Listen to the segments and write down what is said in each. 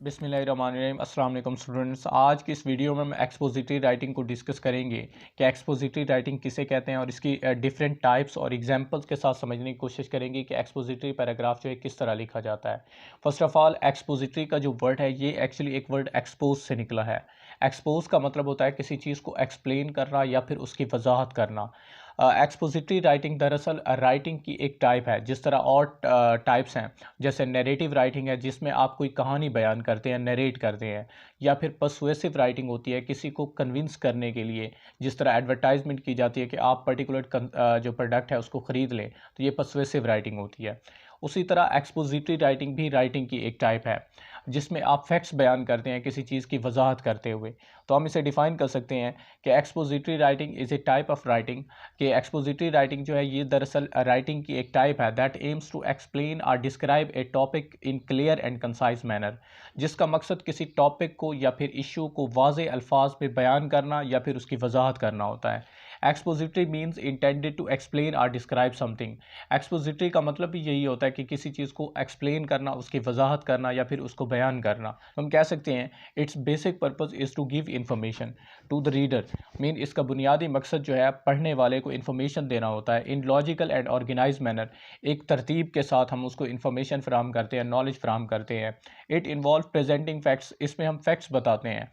बिस्मिल्लाहिर्रहमानिर्रहीम। अस्सलाम वालेकुम स्टूडेंट्स। आज की इस वीडियो में हम एक्सपोजिटरी राइटिंग को डिस्कस करेंगे कि एक्सपोजिटरी राइटिंग किसे कहते हैं और इसकी डिफरेंट टाइप्स और एग्जांपल्स के साथ समझने की कोशिश करेंगे कि एक्सपोजिटरी पैराग्राफ जो है किस तरह लिखा जाता है। फर्स्ट ऑफ ऑल, एक्सपोजिटरी का जो वर्ड है ये एक्चुअली एक वर्ड एक्सपोज से निकला है। एक्सपोज का मतलब होता है किसी चीज़ को एक्सप्लेन करना या फिर उसकी वजाहत करना। एक्सपोजिटरी राइटिंग दरअसल राइटिंग की एक टाइप है। जिस तरह और टाइप्स हैं, जैसे नैरेटिव राइटिंग है जिसमें आप कोई कहानी बयान करते हैं, नरेट करते हैं, या फिर पर्सुएसिव राइटिंग होती है किसी को कन्विंस करने के लिए। जिस तरह एडवर्टाइजमेंट की जाती है कि आप पर्टिकुलर जो प्रोडक्ट है उसको ख़रीद लें, तो ये पर्सुएसिव राइटिंग होती है। उसी तरह एक्सपोजिटरी राइटिंग भी राइटिंग की एक टाइप है जिसमें आप फैक्ट्स बयान करते हैं किसी चीज़ की वजाहत करते हुए। तो हम इसे डिफ़ाइन कर सकते हैं कि expository writing is a type of writing, कि एक्सपोजिटरी राइटिंग जो है ये दरअसल राइटिंग की एक टाइप है दैट एम्स टू एक्सप्लेन और describe A topic in clear and concise manner, जिसका मकसद किसी टॉपिक को या फिर इशू को वाज़े अल्फाज में बयान करना या फिर उसकी वजाहत करना होता है। Expository means intended to explain और डिस्क्राइब समथिंग। एक्सपोजिटरी का मतलब भी यही होता है कि किसी चीज़ को एक्सप्लेन करना, उसकी वजाहत करना या फिर उसको बयान करना। हम कह सकते हैं its basic purpose is to give information to the reader. Mean इसका बुनियादी मकसद जो है पढ़ने वाले को इन्फॉर्मेशन देना होता है in logical and organize manner. एक तरतीब के साथ हम उसको इन्फॉर्मेशन फ्राहम करते हैं, नॉलेज फ्राहम करते हैं। इट इन्वॉल्व प्रेजेंटिंग फैक्ट्स, इसमें हम फैक्ट्स बताते हैं,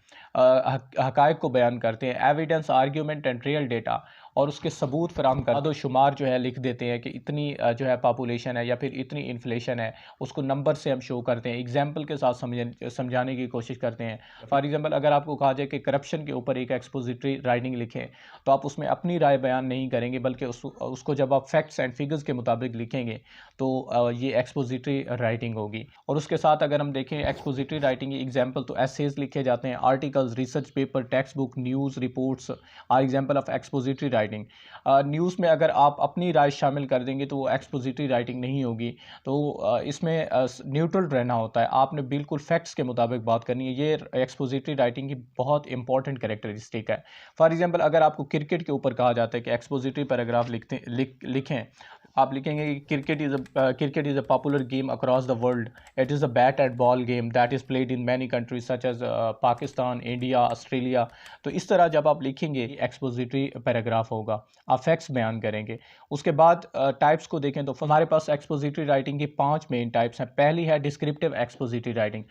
हकायक को बयान करते हैं, evidence, argument and real data, और उसके सबूत फराम कर दो शुमार जो है लिख देते हैं कि इतनी जो है पॉपुलेशन है या फिर इतनी इन्फ्लेशन है, उसको नंबर से हम शो करते हैं, एग्जाम्पल के साथ समझाने की कोशिश करते हैं। फॉर एग्जाम्पल, अगर आपको कहा जाए कि करप्शन के ऊपर एक एक्सपोजिटरी राइटिंग लिखें, तो आप उसमें अपनी राय बयान नहीं करेंगे बल्कि उसको जब आप फैक्ट्स एंड फिगर्स के मुताबिक लिखेंगे तो ये एक्सपोजिटरी राइटिंग होगी। और उसके साथ अगर हम देखें एक्सपोजिटरी राइटिंग की एग्जाम्पल, तो एसेज लिखे जाते हैं, articles, research paper, text book, news reports are example of expository writing. News में अगर आप अपनी राय शामिल कर देंगे तो वो एक्सपोजिटरी राइटिंग नहीं होगी। तो इसमें न्यूट्रल रहना होता है, आपने बिल्कुल फैक्ट्स के मुताबिक बात करनी है। ये एक्सपोजिटरी राइटिंग की बहुत इंपॉर्टेंट कैरेक्टरिस्टिक है। फॉर एग्जाम्पल, अगर आपको क्रिकेट के ऊपर कहा जाता है कि एक्सपोजिटरी पैराग्राफ लिखें, आप लिखेंगे कि cricket is a popular game across the world. It is a bat and ball game that is played in many countries such as Pakistan, India, Australia. तो इस तरह जब आप लिखेंगे एक्सपोजिटरी पैराग्राफ होगा, आप फैक्ट्स बयान करेंगे। उसके बाद टाइप्स को देखें तो हमारे पास एक्सपोजिटरी राइटिंग की 5 मेन टाइप्स हैं। पहली है descriptive expository writing.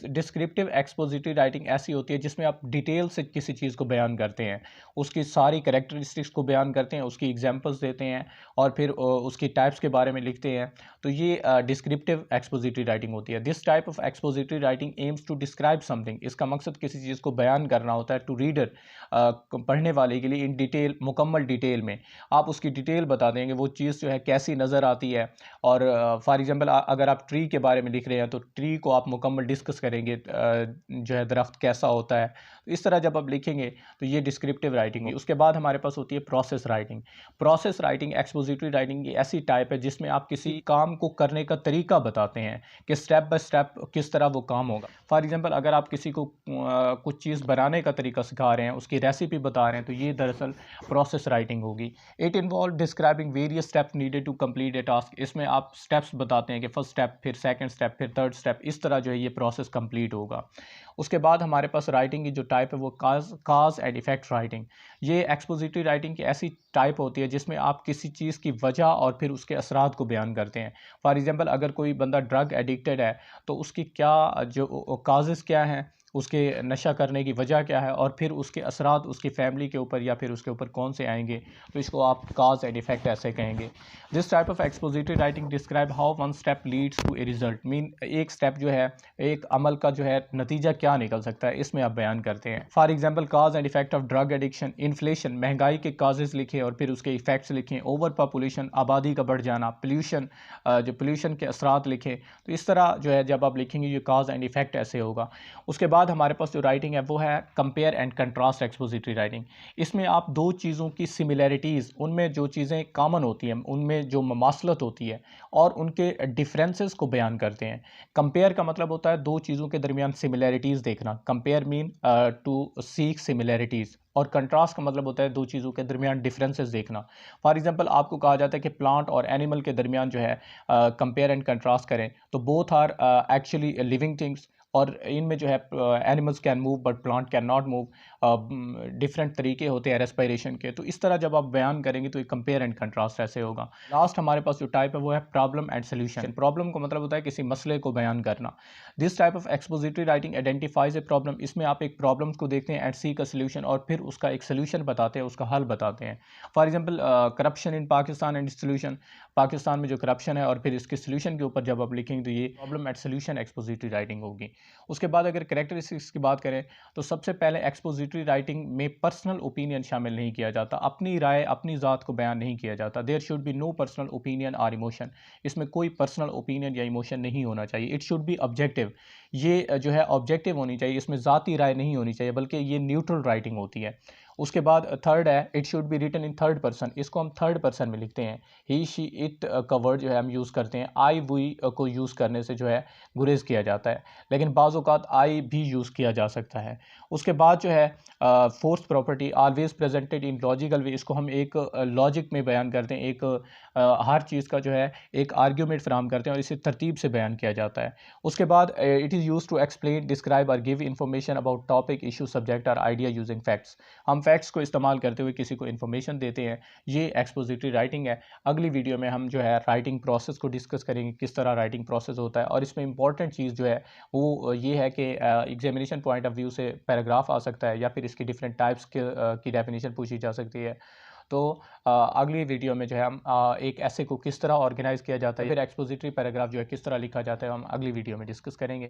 Descriptive expository writing ऐसी होती है जिसमें आप डिटेल से किसी चीज़ को बयान करते हैं, उसकी सारी कैरेक्टरिस्टिक्स को बयान करते हैं, उसकी एग्जाम्पल्स देते हैं और फिर उसकी टाइप्स के बारे में लिखते हैं। तो ये डिस्क्रिप्टिव एक्सपोजिटरी राइटिंग होती है। This type of expository writing aims to describe something. इसका मकसद किसी चीज़ को बयान करना होता है टू रीडर, पढ़ने वाले के लिए, इन डिटेल, मुकम्मल डिटेल में। आप उसकी डिटेल बता देंगे वो चीज़ जो है कैसी नज़र आती है। और फॉर एग्जांपल, अगर आप ट्री के बारे में लिख रहे हैं तो ट्री को आप मुकम्मल डिस्कस करेंगे, जो है दरख्त कैसा होता है। तो इस तरह जब आप लिखेंगे तो ये डिस्क्रिप्टिव राइटिंग है। उसके बाद हमारे पास होती है process writing. Process writing expository writing की ऐसी टाइप है जिसमें आप किसी काम को करने का तरीका बताते हैं कि स्टेप बाय स्टेप किस तरह वो काम होगा। फॉर एग्जांपल, अगर आप किसी को कुछ चीज़ बनाने का तरीका सिखा रहे हैं, उसकी रेसिपी बता रहे हैं, तो ये दरअसल प्रोसेस राइटिंग होगी। It involve describing various step needed to complete a task. इसमें आप स्टेप्स बताते हैं कि फर्स्ट स्टेप, फिर सेकंड स्टेप, फिर थर्ड स्टेप, इस तरह जो है ये प्रोसेस कंप्लीट होगा। उसके बाद हमारे पास राइटिंग की जो टाइप है वो काज एंड इफेक्ट राइटिंग। ये एक्सपोजिटरी राइटिंग की ऐसी टाइप होती है जिसमें आप किसी चीज़ की वजह और फिर उसके असरात को बयान करते हैं। फॉर एग्जांपल, अगर कोई बंदा ड्रग एडिक्टेड है तो उसकी क्या जो काजेज़ क्या हैं, उसके नशा करने की वजह क्या है, और फिर उसके असरात उसकी फैमिली के ऊपर या फिर उसके ऊपर कौन से आएंगे, तो इसको आप काज एंड इफेक्ट ऐसे कहेंगे। This type of expository writing describe how one step leads to a result. Mean एक स्टेप जो है, एक अमल का जो है नतीजा क्या निकल सकता है, इसमें आप बयान करते हैं। For example, cause and effect of drug addiction, inflation, महंगाई के काजेज लिखे और फिर उसके इफेक्ट्स लिखें। ओवर पॉपुलेशन, आबादी का बढ़ जाना। पोल्यूशन, जो पोल्यूशन के असरात लिखें। तो इस तरह जो है जब आप लिखेंगे ये काज एंड इफेक्ट ऐसे होगा। उसके बाद हमारे पास जो राइटिंग है वो है compare and contrast expository writing. इसमें आप दो चीज़ों की सिमिलैरिटीज़, उनमें जो चीज़ें कॉमन होती हैं, उनमें जो ममासलत होती है और उनके डिफरेंसेस को बयान करते हैं। कंपेयर का मतलब होता है दो चीज़ों के दरमियान सिमिलैरिटीज़ देखना। Compare mean to seek similarities. और कंट्रास्ट का मतलब होता है दो चीज़ों के दरमियान डिफरेंसेस देखना। फॉर एग्जांपल, आपको कहा जाता है कि प्लांट और एनिमल के दरमियान जो है कंपेयर एंड कंट्रास्ट करें, तो both are actually living things. और इनमें जो है animals can move but plant can not move, different तरीके होते हैं रेस्पिरेशन के। तो इस तरह जब आप बयान करेंगे तो एक कंपेयर एंड कंट्रास्ट ऐसे होगा। लास्ट हमारे पास जो टाइप है वो है प्रॉब्लम एंड सोल्यूशन। प्रॉब्लम का मतलब होता है किसी मसले को बयान करना। This type of expository writing identifies a problem. इसमें आप एक प्रॉब्लम को देखते हैं एंड सी का सोल्यूशन, और फिर उसका एक सोल्यूशन बताते हैं, उसका हल बताते हैं। For example corruption in Pakistan and solution. Pakistan में जो करप्शन है और फिर इसके सोल्यूशन के ऊपर जब आप लिखेंगे तो ये problem and solution expository writing होगी। उसके बाद अगर कैरेक्टरिस्टिक्स की बात करें तो सबसे पहले एक्सपोजिटरी राइटिंग में पर्सनल ओपिनियन शामिल नहीं किया जाता, अपनी राय अपनी ज़ात को बयान नहीं किया जाता। There should be no personal opinion और इमोशन। इसमें कोई पर्सनल ओपिनियन या इमोशन नहीं होना चाहिए। It should be objective. ये जो है ऑब्जेक्टिव होनी चाहिए, इसमें ज़ाती राय नहीं होनी चाहिए, बल्कि ये न्यूट्रल राइटिंग होती है। उसके बाद थर्ड है it should be written in third person. इसको हम थर्ड पर्सन में लिखते हैं। ही शी इट का वर्ड जो है हम यूज़ करते हैं। आई वी को यूज़ करने से जो है गुरेज किया जाता है, लेकिन बाज़ औक़ात आई भी यूज़ किया जा सकता है। उसके बाद जो है fourth property always presented in logical वे। इसको हम एक लॉजिक में बयान करते हैं, एक हर चीज़ का जो है एक आर्ग्यूमेंट फ्राहम करते हैं और इसे तरतीब से बयान किया जाता है। उसके बाद it is use to explain describe और give information about topic issue subject और आइडिया यूजिंग फैक्ट्स। हम फैक्ट्स को इस्तेमाल करते हुए किसी को इन्फॉर्मेशन देते हैं। ये एक्सपोजिटरी राइटिंग है। अगली वीडियो में हम जो है राइटिंग प्रोसेस को डिस्कस करेंगे, किस तरह राइटिंग प्रोसेस होता है। और इसमें इंपॉर्टेंट चीज़ जो है वो ये है कि एग्जामिनेशन पॉइंट ऑफ व्यू से पैराग्राफ आ सकता है या फिर इसकी डिफरेंट टाइप्स की डेफिनेशन पूछी जा सकती है। तो अगली वीडियो में जो है हम एक ऐसे को किस तरह ऑर्गेनाइज किया जाता है, फिर एक्सपोजिटरी पैराग्राफ जो है किस तरह लिखा जाता है, हम अगली वीडियो में डिस्कस करेंगे।